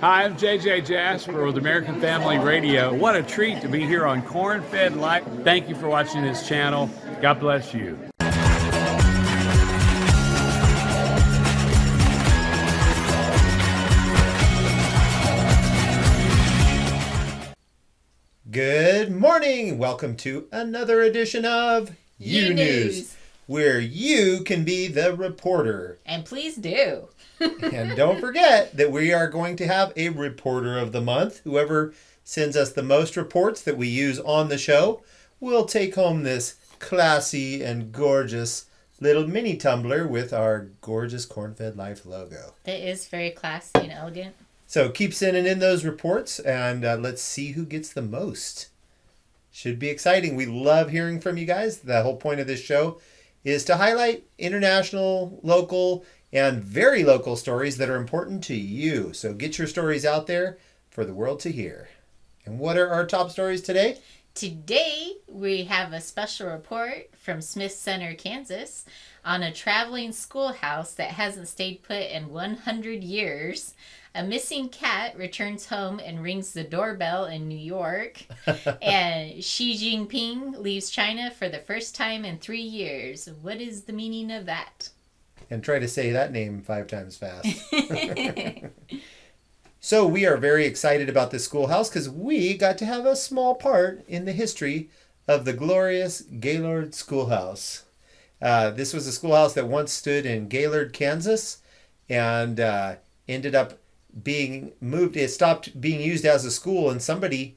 Hi, I'm JJ Jasper with American Family Radio. What a treat to be here on Corn-Fed Life. Thank you for watching this channel. God bless you. Good morning. Welcome to another edition of U News, where you can be the reporter. And please do. And don't forget that we are going to have a reporter of the month. Whoever sends us the most reports that we use on the show will take home this classy and gorgeous little mini tumbler with our gorgeous Corn-Fed Life logo. It is very classy and elegant. So keep sending in those reports and let's see who gets the most. Should be exciting. We love hearing from you guys. The whole point of this show is to highlight international, local, and very local stories that are important to you. So get your stories out there for the world to hear. And what are our top stories today? Today, we have a special report from Smith Center, Kansas, on a traveling schoolhouse that hasn't stayed put in 100 years. A missing cat returns home and rings the doorbell in New York. And Xi Jinping leaves China for the first time in 3 years. What is the meaning of that? And try to say that name 5 times fast. So we are very excited about this schoolhouse because we got to have a small part in the history of the glorious Gaylord Schoolhouse. This was a schoolhouse that once stood in Gaylord, Kansas, and ended up being moved. It stopped being used as a school, and somebody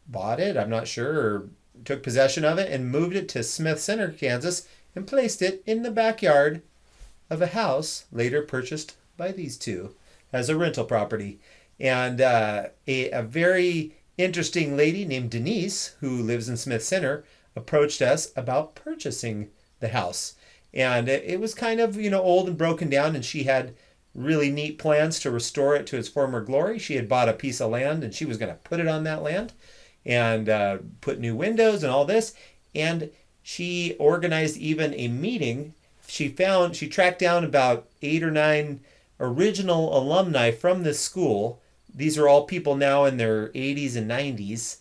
bought it, I'm not sure, or took possession of it and moved it to Smith Center, Kansas, and placed it in the backyard of a house later purchased by these two as a rental property. And a very interesting lady named Denise, who lives in Smith Center, approached us about purchasing the house. And it was kind of, old and broken down, and she had really neat plans to restore it to its former glory. She had bought a piece of land, and she was going to put it on that land and put new windows and all this. And she organized even a meeting. She tracked down about 8 or 9 original alumni from this school. These are all people now in their 80s and 90s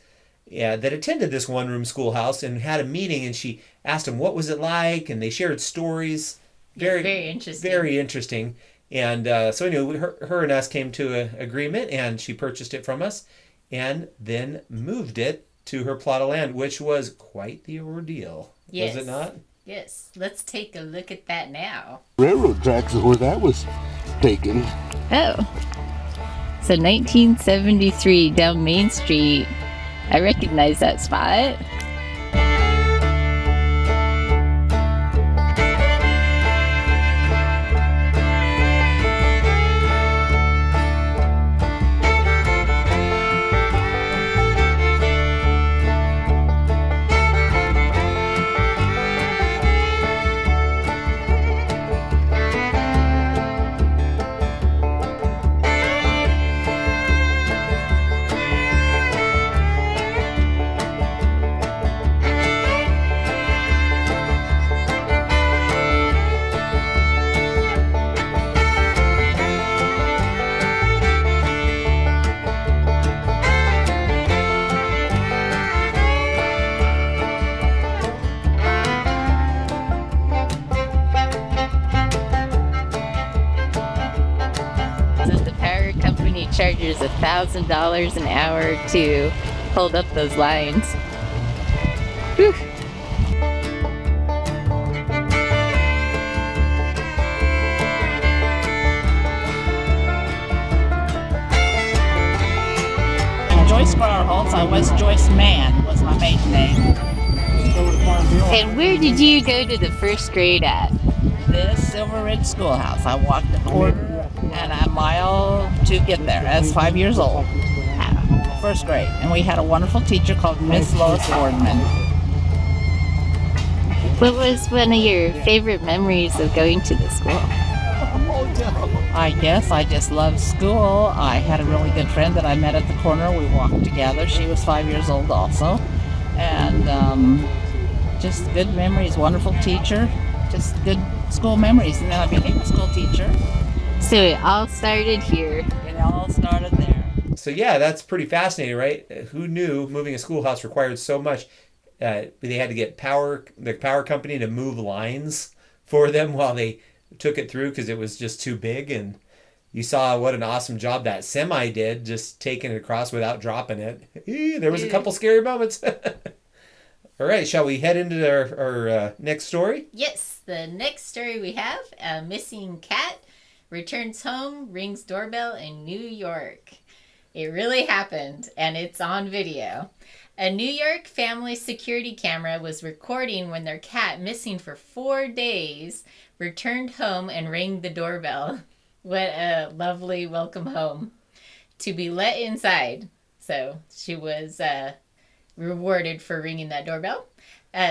that attended this one-room schoolhouse and had a meeting, and she asked them what was it like, and they shared stories. Very interesting. Very interesting. And so anyway, her and us came to an agreement, and she purchased it from us and then moved it to her plot of land, which was quite the ordeal. Yes. Was it not? Yes. Let's take a look at that now. Railroad tracks is where that was taken. Oh. So 1973 down Main Street. I recognize that spot. Charges $1,000 an hour to hold up those lines. Whew. Joyce Garholtz. I was Joyce Mann, was my maiden name. And where did you go to the first grade at? This Silver Ridge Schoolhouse. I walked a quarter and a mile to get there. I was 5 years old. First grade. And we had a wonderful teacher called Miss Lois Boardman. What was one of your favorite memories of going to the school? I guess I just loved school. I had a really good friend that I met at the corner. We walked together. She was 5 years old also. And just good memories, wonderful teacher, just good school memories. And then I became a school teacher. So it all started here. It all started there. So yeah, that's pretty fascinating, right? Who knew moving a schoolhouse required so much? They had to get the power company to move lines for them while they took it through because it was just too big. And you saw what an awesome job that semi did, just taking it across without dropping it. There was a couple scary moments. All right, shall we head into our next story? Yes, the next story we have, a missing cat returns home, rings doorbell in New York. It really happened, and it's on video. A New York family security camera was recording when their cat, missing for 4 days, returned home and rang the doorbell. What a lovely welcome home to be let inside. So she was rewarded for ringing that doorbell.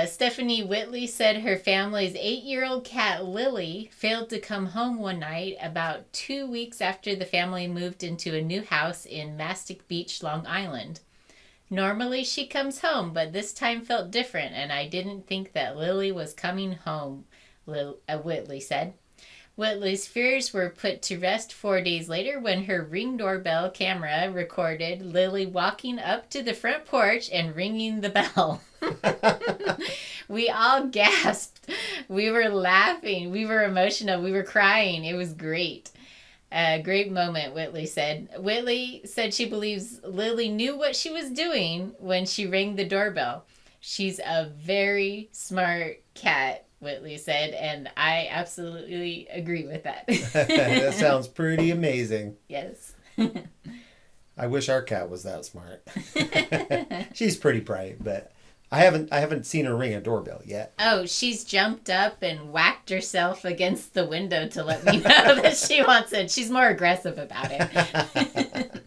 Stephanie Whitley said her family's 8-year-old cat Lily failed to come home one night about 2 weeks after the family moved into a new house in Mastic Beach, Long Island. Normally she comes home, but this time felt different, and I didn't think that Lily was coming home, Whitley said. Whitley's fears were put to rest 4 days later when her Ring doorbell camera recorded Lily walking up to the front porch and ringing the bell. We all gasped. We were laughing. We were emotional. We were crying. It was great. A great moment, Whitley said. Whitley said she believes Lily knew what she was doing when she rang the doorbell. She's a very smart cat, Whitley said, and I absolutely agree with that. That sounds pretty amazing. Yes. I wish our cat was that smart. She's pretty bright, but I haven't seen her ring a doorbell yet. Oh, she's jumped up and whacked herself against the window to let me know that she wants it. She's more aggressive about it.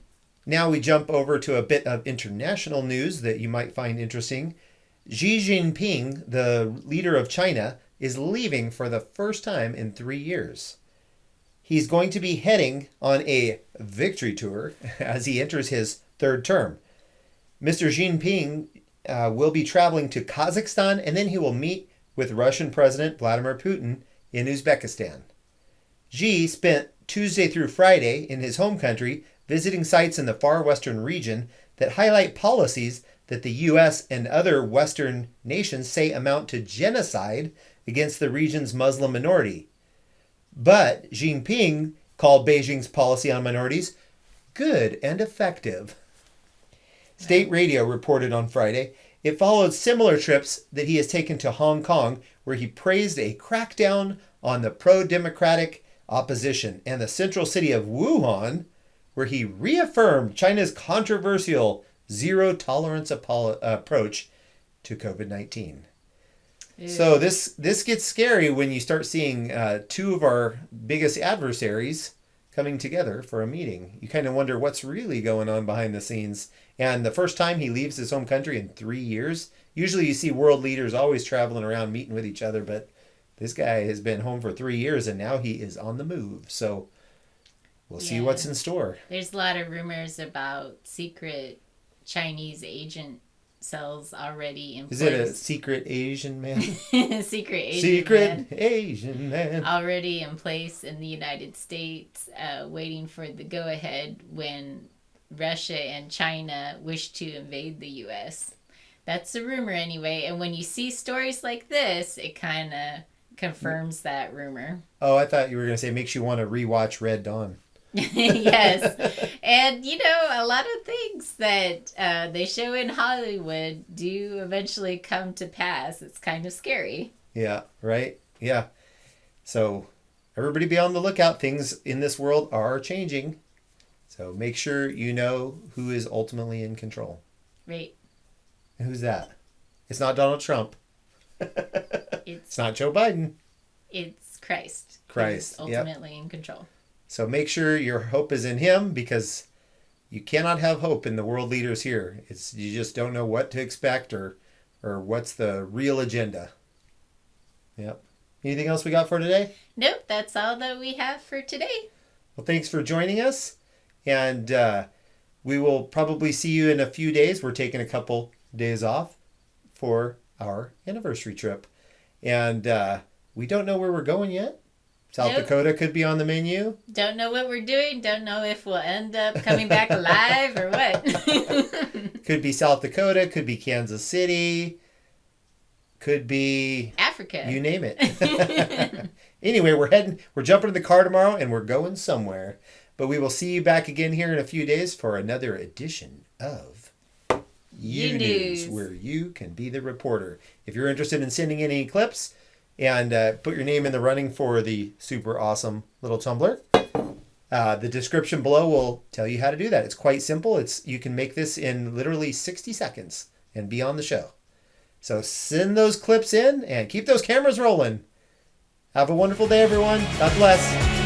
Now we jump over to a bit of international news that you might find interesting. Xi Jinping, the leader of China, is leaving for the first time in 3 years. He's going to be heading on a victory tour as he enters his third term. Mr. Jinping will be traveling to Kazakhstan, and then he will meet with Russian President Vladimir Putin in Uzbekistan. Xi spent Tuesday through Friday in his home country visiting sites in the far western region that highlight policies that the U.S. and other Western nations say amount to genocide against the region's Muslim minority. But Jinping called Beijing's policy on minorities good and effective. State radio reported on Friday it followed similar trips that he has taken to Hong Kong, where he praised a crackdown on the pro-democratic opposition, and the central city of Wuhan, where he reaffirmed China's controversial zero-tolerance approach to COVID-19. So this gets scary when you start seeing two of our biggest adversaries coming together for a meeting. You kind of wonder what's really going on behind the scenes. And the first time he leaves his home country in 3 years, usually you see world leaders always traveling around meeting with each other, but this guy has been home for 3 years and now he is on the move. So we'll see what's in store. There's a lot of rumors about secret Chinese agent cells already in place. Is it a secret Asian man? Secret Asian man. Already in place in the United States, waiting for the go-ahead when Russia and China wish to invade the U.S. That's a rumor anyway, and when you see stories like this, it kind of confirms that rumor. Oh, I thought you were going to say makes you want to rewatch Red Dawn. Yes. And, you know, a lot of things that they show in Hollywood do eventually come to pass. It's kind of scary. Yeah, right? Yeah. So everybody be on the lookout. Things in this world are changing. So make sure you know who is ultimately in control. Right. And who's that? It's not Donald Trump. It's not Joe Biden. It's Christ. Christ, who's ultimately in control. So make sure your hope is in him, because you cannot have hope in the world leaders here. You just don't know what to expect or what's the real agenda. Yep. Anything else we got for today? Nope, that's all that we have for today. Well, thanks for joining us. And we will probably see you in a few days. We're taking a couple days off for our anniversary trip. And we don't know where we're going yet. South Nope. Dakota could be on the menu. Don't know what we're doing. Don't know if we'll end up coming back alive or what. Could be South Dakota. Could be Kansas City. Could be Africa. you name it. Anyway, we're jumping in the car tomorrow and we're going somewhere. But we will see you back again here in a few days for another edition of You News, where you can be the reporter. If you're interested in sending in any clips and put your name in the running for the super awesome little tumbler, the description below will tell you how to do that. It's quite simple. You can make this in literally 60 seconds and be on the show. So send those clips in and keep those cameras rolling. Have a wonderful day, everyone. God bless.